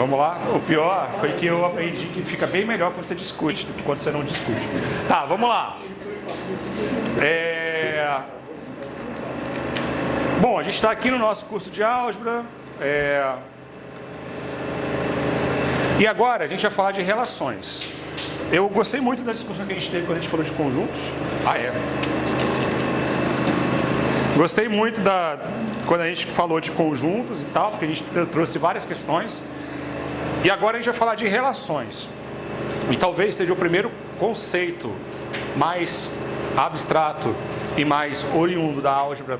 Vamos lá? O pior foi que eu aprendi que fica bem melhor quando você discute do que quando você não discute. Tá, vamos lá. Bom, a gente está aqui no nosso curso de álgebra. E agora a gente vai falar de relações. Eu gostei muito da discussão que a gente teve quando a gente falou de conjuntos. Esqueci. Gostei muito quando a gente falou de conjuntos e tal, porque a gente trouxe várias questões. E agora a gente vai falar de relações. E talvez seja o primeiro conceito mais abstrato e mais oriundo da álgebra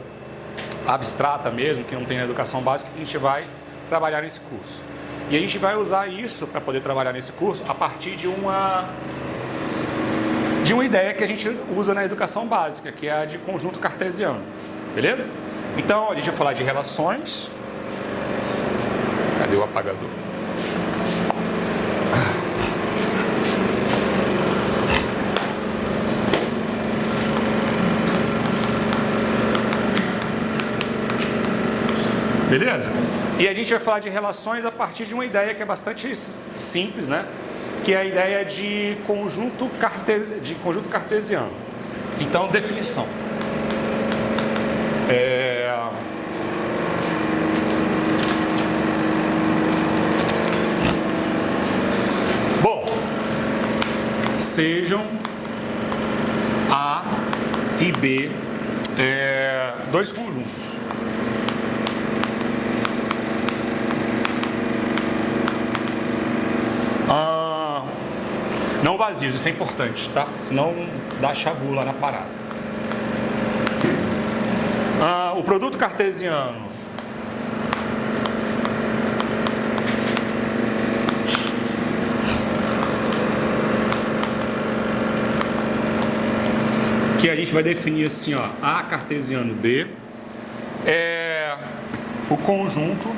abstrata mesmo, que não tem na educação básica, que a gente vai trabalhar nesse curso. E a gente vai usar isso para poder trabalhar nesse curso a partir de uma ideia que a gente usa na educação básica, que é a de conjunto cartesiano. Beleza? Então, a gente vai falar de relações. Cadê o apagador? Beleza? E a gente vai falar de relações a partir de uma ideia que é bastante simples, né? Que é a ideia de conjunto cartesiano. Então, definição. Bom, sejam A e B dois conjuntos. Não vazios, isso é importante, tá? Senão dá chabu lá na parada. O produto cartesiano que a gente vai definir assim, ó, A cartesiano B é o conjunto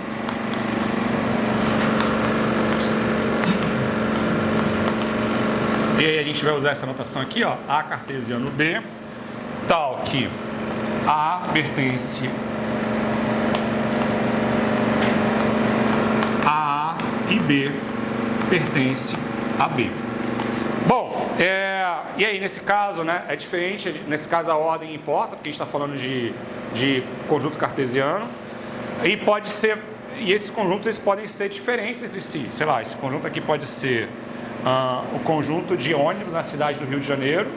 e aí a gente vai usar essa notação aqui, ó, A cartesiano B, tal que A pertence a A e B pertence a B. Bom, e aí nesse caso, né, é diferente, nesse caso a ordem importa, porque a gente está falando de conjunto cartesiano, e pode ser, e esses conjuntos eles podem ser diferentes entre si, sei lá, esse conjunto aqui pode ser o conjunto de ônibus na cidade do Rio de Janeiro,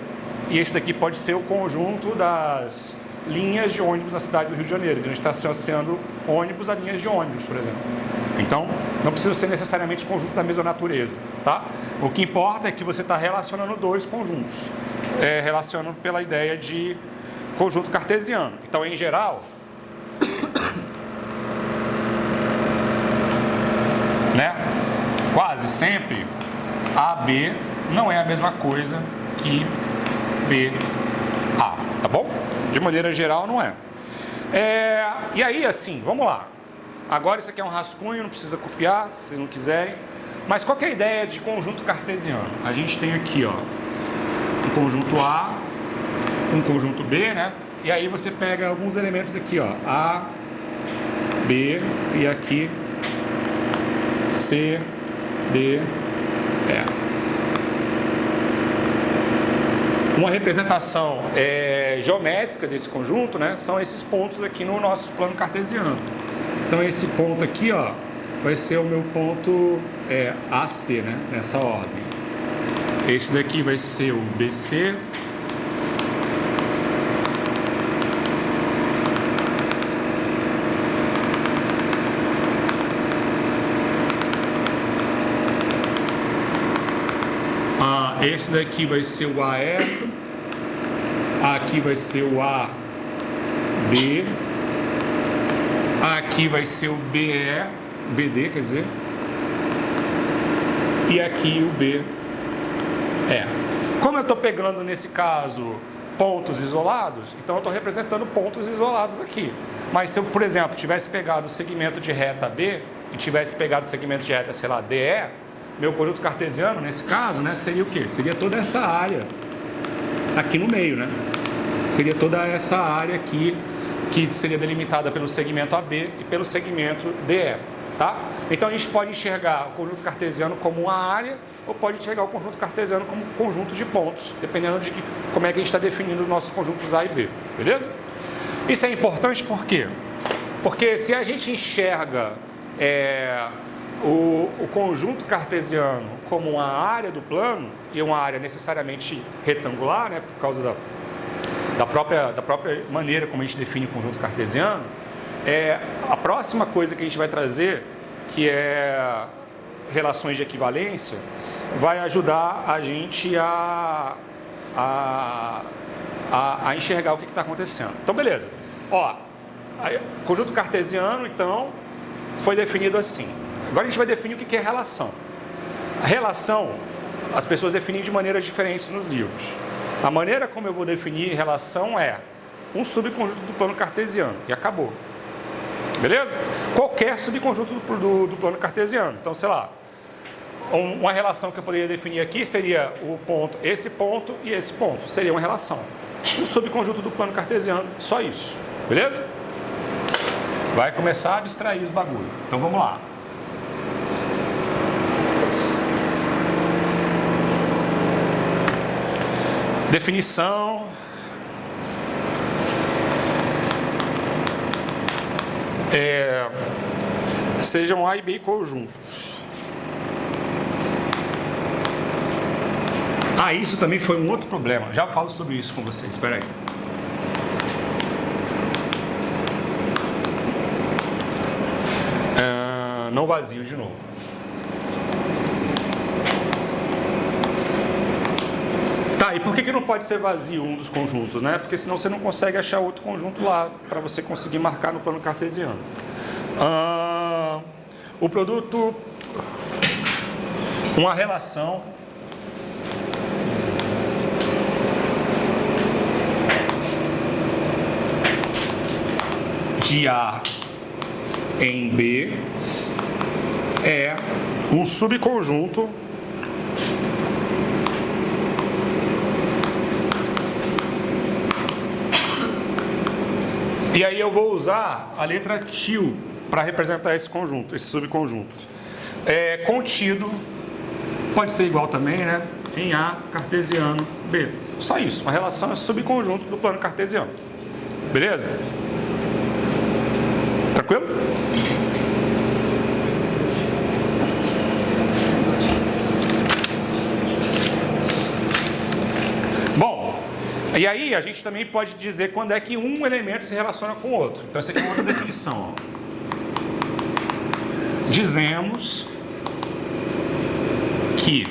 e esse daqui pode ser o conjunto das linhas de ônibus na cidade do Rio de Janeiro. A gente está associando ônibus a linhas de ônibus, por exemplo. Então, não precisa ser necessariamente conjuntos da mesma natureza, tá? O que importa é que você está relacionando dois conjuntos, relacionando pela ideia de conjunto cartesiano. Então, em geral, né, quase sempre, AB não é a mesma coisa que BA, tá bom? De maneira geral, não é. E aí, assim, vamos lá. Agora isso aqui é um rascunho, não precisa copiar, se vocês não quiserem. Mas qual que é a ideia de conjunto cartesiano? A gente tem aqui, ó, um conjunto A, um conjunto B, né? E aí você pega alguns elementos aqui, ó, A, B e aqui C, D, E. Uma representação geométrica desse conjunto, né, são esses pontos aqui no nosso plano cartesiano. Então esse ponto aqui, ó, vai ser o meu ponto AC, né, nessa ordem. Esse daqui vai ser o BC. Esse daqui vai ser o AE, aqui vai ser o AB, aqui vai ser o BD, quer dizer, e aqui o BE. Como eu estou pegando nesse caso pontos isolados, então eu estou representando pontos isolados aqui. Mas se eu, por exemplo, tivesse pegado o segmento de reta B e tivesse pegado o segmento de reta, sei lá, DE, meu conjunto cartesiano, nesse caso, né, seria o quê? Seria toda essa área aqui no meio, né? Seria toda essa área aqui que seria delimitada pelo segmento AB e pelo segmento DE, tá? Então a gente pode enxergar o conjunto cartesiano como uma área, ou pode enxergar o conjunto cartesiano como um conjunto de pontos, dependendo de como é que a gente está definindo os nossos conjuntos A e B, beleza? Isso é importante por quê? Porque se a gente enxerga o conjunto cartesiano como uma área do plano, e uma área necessariamente retangular, né, por causa da própria maneira como a gente define o conjunto cartesiano, a próxima coisa que a gente vai trazer, que é relações de equivalência, vai ajudar a gente a enxergar o que está acontecendo. Então, beleza. Ó, conjunto cartesiano, então, foi definido assim. Agora a gente vai definir o que é relação. A relação, as pessoas definem de maneiras diferentes nos livros. A maneira como eu vou definir relação é um subconjunto do plano cartesiano, e acabou. Beleza? Qualquer subconjunto do plano cartesiano. Então, sei lá, uma relação que eu poderia definir aqui seria o ponto, esse ponto e esse ponto. Seria uma relação. Um subconjunto do plano cartesiano, só isso. Beleza? Vai começar a abstrair os bagulhos. Então, vamos lá. Definição. Sejam A e B conjuntos. Isso também foi um outro problema. Já falo sobre isso com vocês. Espera aí. Não vazio de novo. E por que não pode ser vazio um dos conjuntos, né? Porque senão você não consegue achar outro conjunto lá para você conseguir marcar no plano cartesiano. O produto, uma relação de A em B é um subconjunto e aí eu vou usar a letra til para representar esse conjunto, esse subconjunto. Contido, pode ser igual também, né? Em A cartesiano B. Só isso, uma relação é subconjunto do plano cartesiano. Beleza? Tranquilo? Bom, e aí a gente também pode dizer quando é que um elemento se relaciona com o outro. Então essa aqui é outra definição. Dizemos que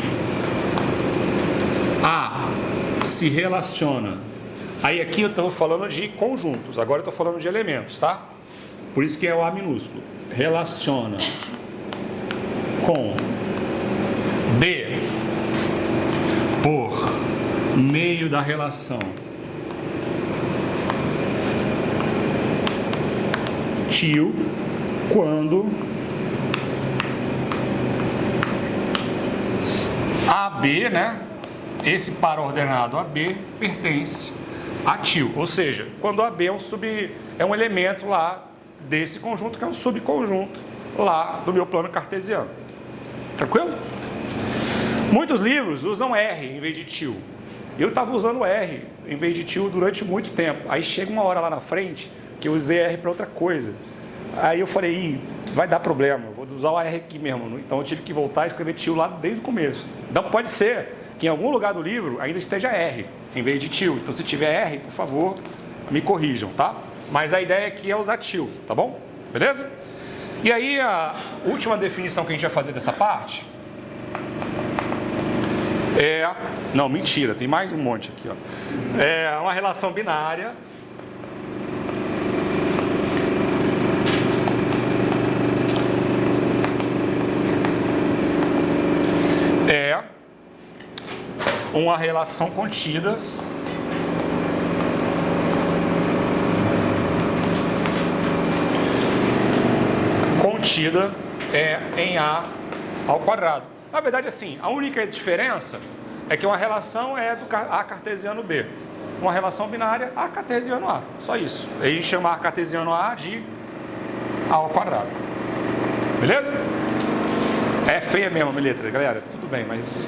A se relaciona. Aí aqui eu estou falando de conjuntos, agora eu estou falando de elementos, tá? Por isso que é o A minúsculo. Relaciona com B por meio da relação til quando AB, né? Esse par ordenado AB pertence a til, ou seja, quando AB é um elemento lá desse conjunto que é um subconjunto lá do meu plano cartesiano. Tranquilo? Muitos livros usam R em vez de til. Eu estava usando R em vez de til durante muito tempo. Aí chega uma hora lá na frente que eu usei R para outra coisa. Aí eu falei, vai dar problema, vou usar o R aqui mesmo. Então eu tive que voltar a escrever til lá desde o começo. Então pode ser que em algum lugar do livro ainda esteja R em vez de til. Então se tiver R, por favor, me corrijam, tá? Mas a ideia aqui é usar til, tá bom? Beleza? E aí a última definição que a gente vai fazer dessa parte não, mentira, tem mais um monte aqui, ó. É uma relação binária uma relação contida em A ao quadrado. Na verdade, assim, a única diferença é que uma relação é do A cartesiano B. Uma relação binária, A cartesiano A. Só isso. Aí a gente chama A cartesiano A de A ao quadrado. Beleza? É feia mesmo a minha letra, galera, tudo bem, mas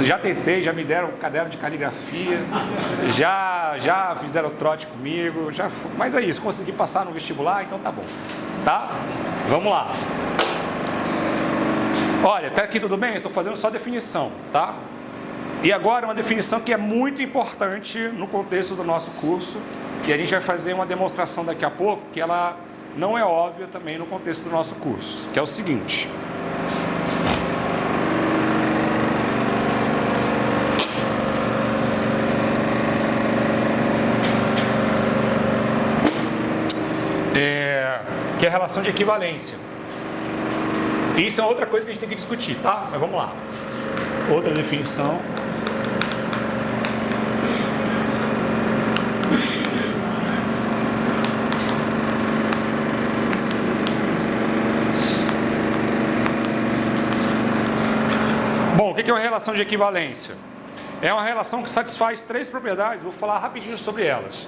já tentei, já me deram um caderno de caligrafia, já fizeram trote comigo, mas é isso, consegui passar no vestibular, então tá bom, tá? Vamos lá. Olha, até aqui tudo bem? Estou fazendo só definição, tá? E agora uma definição que é muito importante no contexto do nosso curso, e a gente vai fazer uma demonstração daqui a pouco, que ela não é óbvia também no contexto do nosso curso, que é o seguinte. Que é a relação de equivalência. Isso é outra coisa que a gente tem que discutir, tá? Mas vamos lá. Outra definição. Bom, o que é uma relação de equivalência? É uma relação que satisfaz três propriedades. Vou falar rapidinho sobre elas.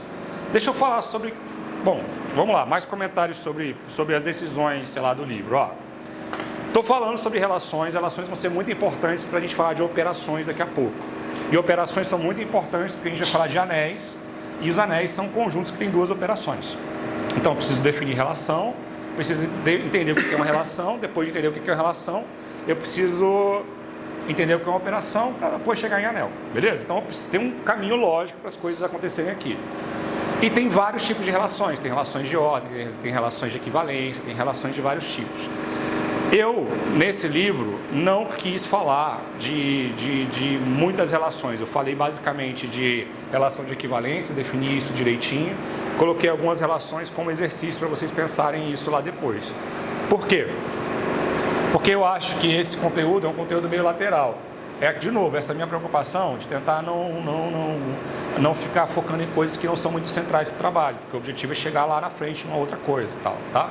Deixa eu falar sobre... Bom, vamos lá, mais comentários sobre as decisões, sei lá, do livro. Estou falando sobre relações vão ser muito importantes para a gente falar de operações daqui a pouco. E operações são muito importantes porque a gente vai falar de anéis, e os anéis são conjuntos que têm duas operações. Então, eu preciso definir relação, preciso entender o que é uma relação, depois de entender o que é uma relação, eu preciso entender o que é uma operação para depois chegar em anel, beleza? Então, tem um caminho lógico para as coisas acontecerem aqui. E tem vários tipos de relações, tem relações de ordem, tem relações de equivalência, tem relações de vários tipos. Eu, nesse livro, não quis falar de muitas relações. Eu falei basicamente de relação de equivalência, defini isso direitinho. Coloquei algumas relações como exercício para vocês pensarem isso lá depois. Por quê? Porque eu acho que esse conteúdo é um conteúdo meio lateral. De novo, essa minha preocupação de tentar não ficar focando em coisas que não são muito centrais para o trabalho, porque o objetivo é chegar lá na frente em uma outra coisa e tal, tá?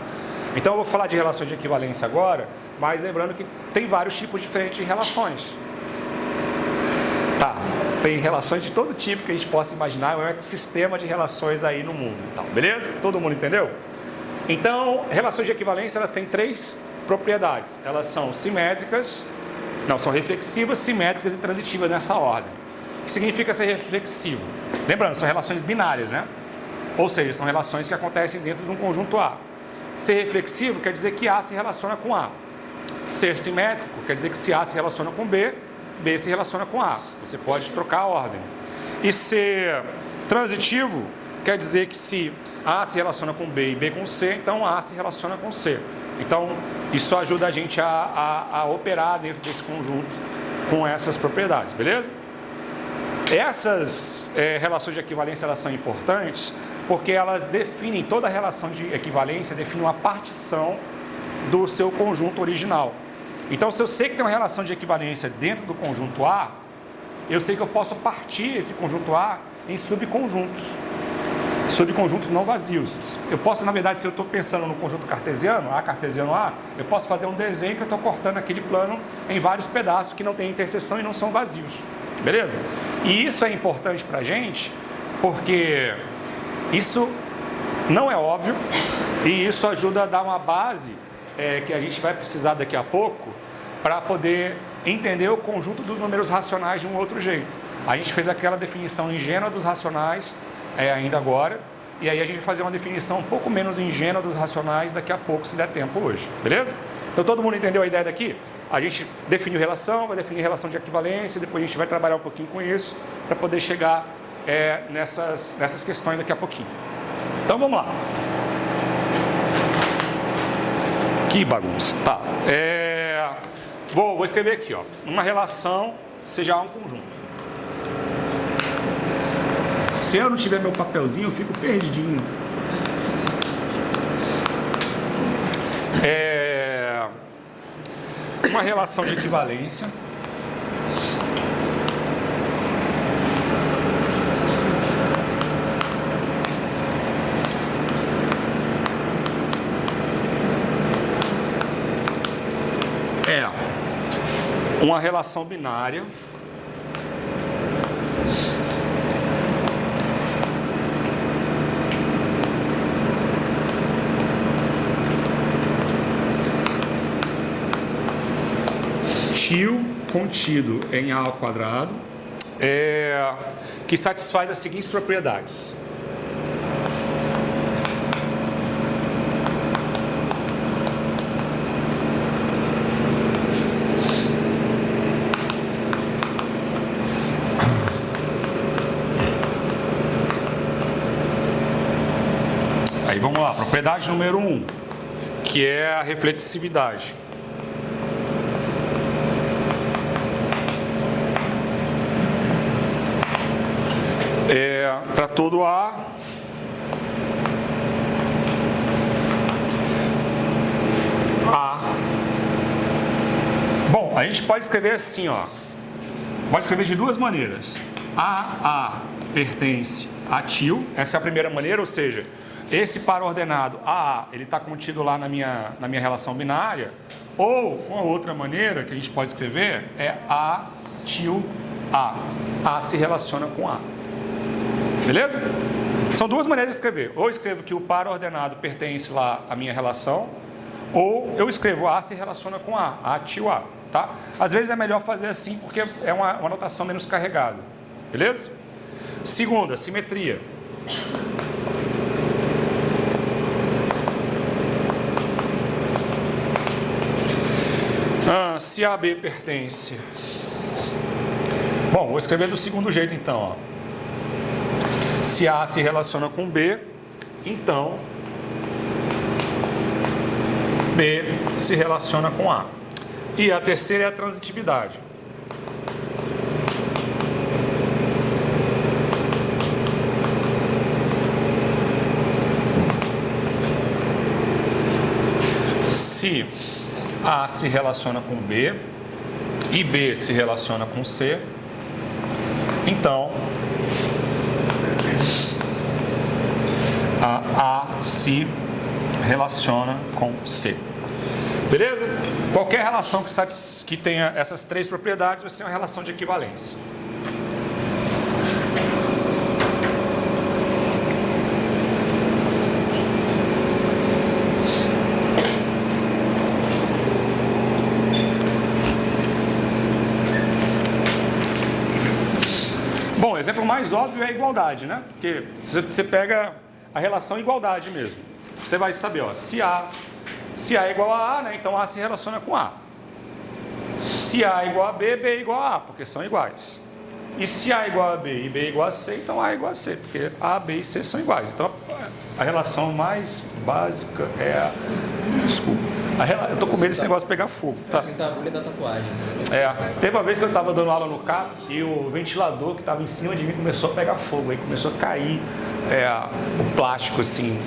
Então eu vou falar de relações de equivalência agora, mas lembrando que tem vários tipos diferentes de relações. Tá, tem relações de todo tipo que a gente possa imaginar, é um ecossistema de relações aí no mundo, então, beleza? Todo mundo entendeu? Então, relações de equivalência, elas têm três propriedades. Elas são simétricas, são reflexivas, simétricas e transitivas nessa ordem. O que significa ser reflexivo? Lembrando, são relações binárias, né? Ou seja, são relações que acontecem dentro de um conjunto A. Ser reflexivo quer dizer que A se relaciona com A. Ser simétrico quer dizer que se A se relaciona com B, B se relaciona com A. Você pode trocar a ordem. E ser transitivo quer dizer que se A se relaciona com B e B com C, então A se relaciona com C. Então, isso ajuda a gente a operar dentro desse conjunto com essas propriedades, beleza? Essas relações de equivalência, elas são importantes porque elas definem, toda relação de equivalência define uma partição do seu conjunto original. Então, se eu sei que tem uma relação de equivalência dentro do conjunto A, eu sei que eu posso partir esse conjunto A em subconjuntos não vazios. Eu posso, na verdade, se eu estou pensando no conjunto cartesiano, A cartesiano A, eu posso fazer um desenho que eu estou cortando aquele plano em vários pedaços que não tem interseção e não são vazios. Beleza? E isso é importante para a gente, porque isso não é óbvio e isso ajuda a dar uma base que a gente vai precisar daqui a pouco para poder entender o conjunto dos números racionais de um outro jeito. A gente fez aquela definição ingênua dos racionais ainda agora, e aí a gente vai fazer uma definição um pouco menos ingênua dos racionais daqui a pouco, se der tempo hoje, beleza? Então todo mundo entendeu a ideia daqui? A gente definiu relação, vai definir relação de equivalência, depois a gente vai trabalhar um pouquinho com isso, para poder chegar nessas questões daqui a pouquinho. Então vamos lá. Que bagunça. Tá. Vou escrever aqui, ó. Uma relação seja um conjunto. Se eu não tiver meu papelzinho, eu fico perdidinho. Uma relação de equivalência é uma relação binária tio contido em A ao quadrado, que satisfaz as seguintes propriedades. Aí vamos lá, propriedade número 1, que é a reflexividade. Para todo A, bom, a gente pode escrever assim, ó. Pode escrever de duas maneiras. A pertence a tio, essa é a primeira maneira, ou seja, esse par ordenado AA, ele está contido lá na minha relação binária. Ou uma outra maneira que a gente pode escrever é A tio A. A se relaciona com A. Beleza? São duas maneiras de escrever. Ou eu escrevo que o par ordenado pertence lá à minha relação, ou eu escrevo A se relaciona com A tio A. Tá? Às vezes é melhor fazer assim porque é uma notação menos carregada. Beleza? Segunda, simetria. Se AB pertence... Bom, vou escrever do segundo jeito então. Ó. Se A se relaciona com B, então B se relaciona com A. E a terceira é a transitividade. Se A se relaciona com B e B se relaciona com C, então a se relaciona com C. Beleza? Qualquer relação que tenha essas três propriedades vai ser uma relação de equivalência. Bom, o exemplo mais óbvio é a igualdade, né? Porque você pega a relação igualdade mesmo. Você vai saber, ó, se A é igual a A, né? Então A se relaciona com A. Se A é igual a B, B é igual a A, porque são iguais. E se A é igual a B e B é igual a C, então A é igual a C, porque A, B e C são iguais. Então a relação mais básica é a... Desculpa. Eu tô com medo desse negócio pegar fogo. Tá? Eu sinto a agulha da tatuagem. Teve uma vez que eu estava dando aula no carro e o ventilador que estava em cima de mim começou a pegar fogo. Aí começou a cair o plástico assim,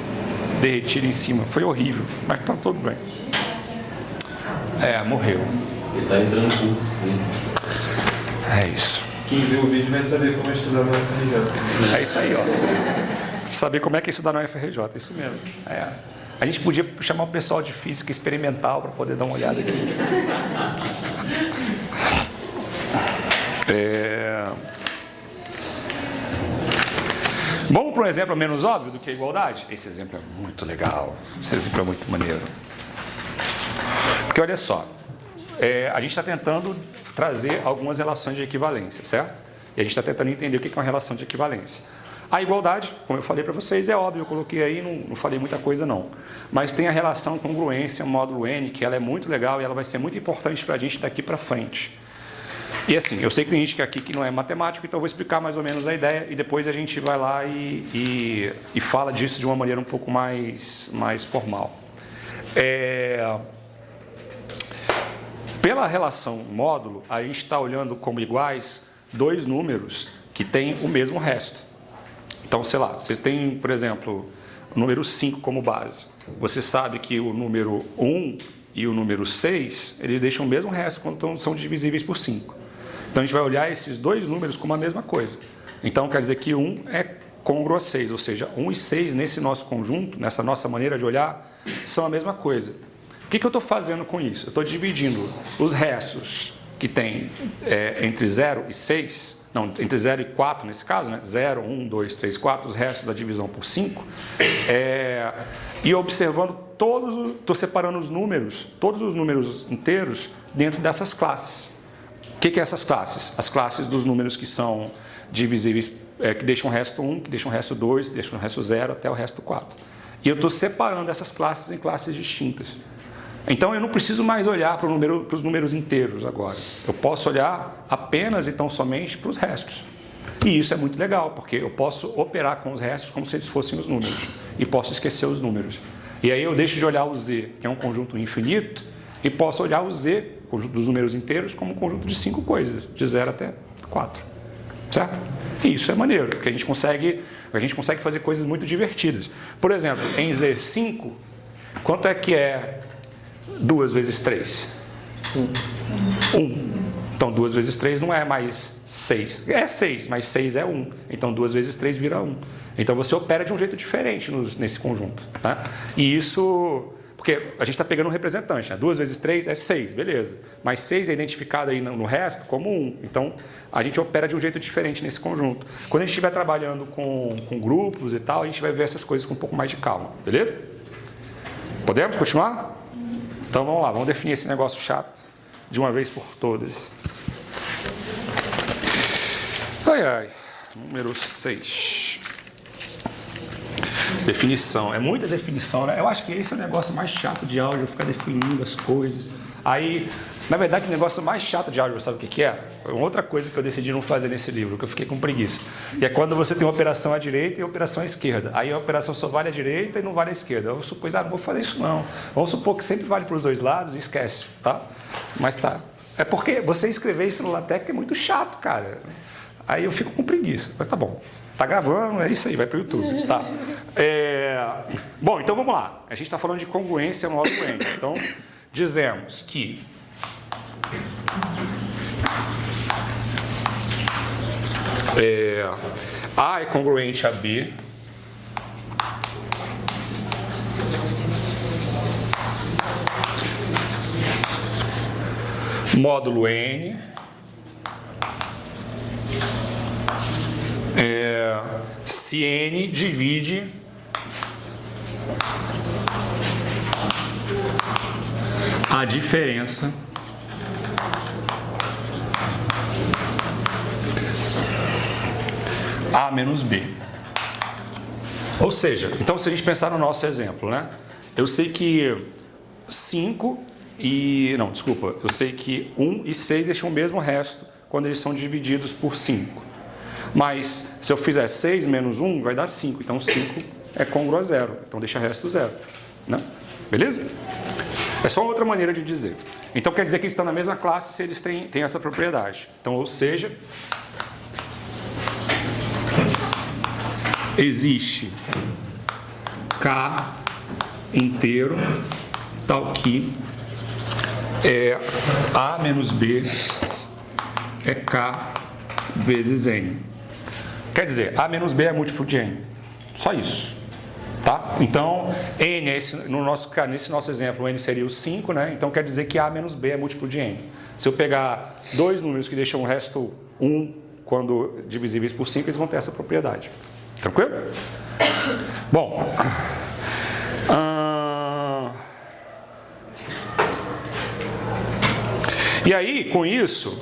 derretido em cima. Foi horrível, mas tá tudo bem. Morreu. Ele tá entrando curso, sim. É isso. Quem vê o vídeo vai saber como é estudar no UFRJ. É isso aí, ó. Saber como é que é estudar no UFRJ, é isso mesmo. A gente podia chamar o pessoal de física experimental para poder dar uma olhada aqui. Vamos para um exemplo menos óbvio do que a igualdade? Esse exemplo é muito legal. Esse exemplo é muito maneiro. Porque olha só, a gente está tentando trazer algumas relações de equivalência, certo? E a gente está tentando entender o que é uma relação de equivalência. A igualdade, como eu falei para vocês, é óbvio, eu coloquei aí, não falei muita coisa não. Mas tem a relação congruência, módulo N, que ela é muito legal e ela vai ser muito importante para a gente daqui para frente. E assim, eu sei que tem gente aqui que não é matemático, então eu vou explicar mais ou menos a ideia e depois a gente vai lá e fala disso de uma maneira um pouco mais formal. Pela relação módulo, a gente está olhando como iguais dois números que têm o mesmo resto. Então, sei lá, você tem, por exemplo, o número 5 como base. Você sabe que o número 1 e o número 6, eles deixam o mesmo resto quando são divisíveis por 5. Então, a gente vai olhar esses dois números como a mesma coisa. Então, quer dizer que 1 é congruo a 6, ou seja, 1 e 6 nesse nosso conjunto, nessa nossa maneira de olhar, são a mesma coisa. O que eu estou fazendo com isso? Eu estou dividindo os restos que tem entre 0 e 6, não, entre 0 e 4 nesse caso, né? 0, 1, 2, 3, 4, os restos da divisão por 5, e observando estou separando os números, todos os números inteiros, dentro dessas classes. O que é essas classes? As classes dos números que são divisíveis, que deixam o resto 1, que deixam o resto 2, que deixam o resto 0, até o resto 4. E eu estou separando essas classes em classes distintas. Então, eu não preciso mais olhar para os números inteiros agora. Eu posso olhar apenas e tão somente para os restos. E isso é muito legal, porque eu posso operar com os restos como se eles fossem os números. E posso esquecer os números. E aí eu deixo de olhar o Z, que é um conjunto infinito, e posso olhar o Z, conjunto dos números inteiros, como um conjunto de 5 coisas, de 0 até 4. Certo? E isso é maneiro, porque a gente consegue fazer coisas muito divertidas. Por exemplo, em Z5, quanto é que é 2 vezes 3? 1. Então, 2 vezes 3 não é mais 6. É 6, mas 6 é 1. Então, 2 vezes 3 vira 1. Então, você opera de um jeito diferente nesse conjunto. Tá? E isso... Porque a gente está pegando um representante. Né? 2 vezes 3 é 6, beleza. Mas 6 é identificado aí no resto como 1. Então, a gente opera de um jeito diferente nesse conjunto. Quando a gente estiver trabalhando com grupos e tal, a gente vai ver essas coisas com um pouco mais de calma. Beleza? Podemos continuar? Então, vamos lá. Vamos definir esse negócio chato de uma vez por todas. Ai, ai. Número 6. Definição. É muita definição, né? Eu acho que esse é o negócio mais chato de álgebra, ficar definindo as coisas. Aí, na verdade, o negócio mais chato de álgebra, sabe o que é? Foi outra coisa que eu decidi não fazer nesse livro, que eu fiquei com preguiça. E é quando você tem uma operação à direita e uma operação à esquerda. Aí a operação só vale à direita e não vale à esquerda. Eu supus, não vou fazer isso não. Vamos supor que sempre vale para os dois lados e esquece, tá? Mas tá. É porque você escrever isso no LaTeX é muito chato, cara. Aí eu fico com preguiça. Mas tá bom. Tá gravando, é isso aí, vai para o YouTube. Tá. Bom, então vamos lá. A gente está falando de congruência módulo N. Então, dizemos que A é congruente a B. Módulo N. Se N divide a diferença A menos B. Ou seja, então se a gente pensar no nosso exemplo, né? Eu sei que 5 e... Não, desculpa. Eu sei que 1 e 6 deixam o mesmo resto quando eles são divididos por 5. Mas se eu fizer 6 menos 1, vai dar 5. Então 5 é congruo a 0. Então deixa resto 0. Né? Beleza? É só outra maneira de dizer. Então quer dizer que eles estão na mesma classe se eles têm essa propriedade. Então, ou seja, existe K inteiro tal que A menos B é K vezes N. Quer dizer, A menos B é múltiplo de N. Só isso. Tá? Então, N, nesse nosso exemplo, N seria o 5, né? Então quer dizer que A menos B é múltiplo de N. Se eu pegar dois números que deixam o resto 1 quando divisíveis por 5, eles vão ter essa propriedade. Tranquilo? Bom. E aí, com isso,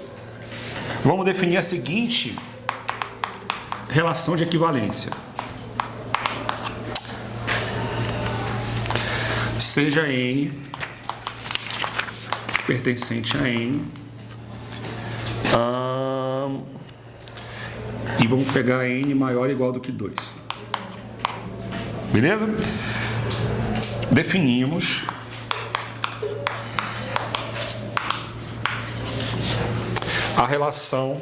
vamos definir a seguinte relação de equivalência. Seja N pertencente a N. E vamos pegar N maior ou igual do que 2. Beleza? Definimos a relação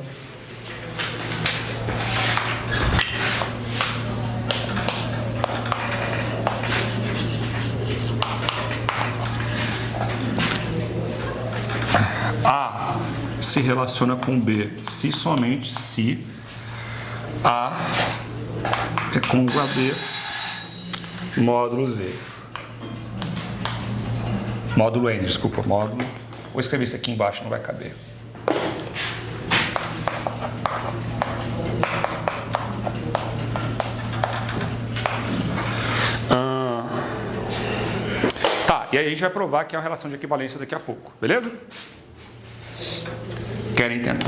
A se relaciona com B se somente se A é congruo a B módulo Z. Módulo N, desculpa, módulo. Vou escrever isso aqui embaixo, não vai caber. E aí a gente vai provar que é uma relação de equivalência daqui a pouco, beleza? Querem tentar?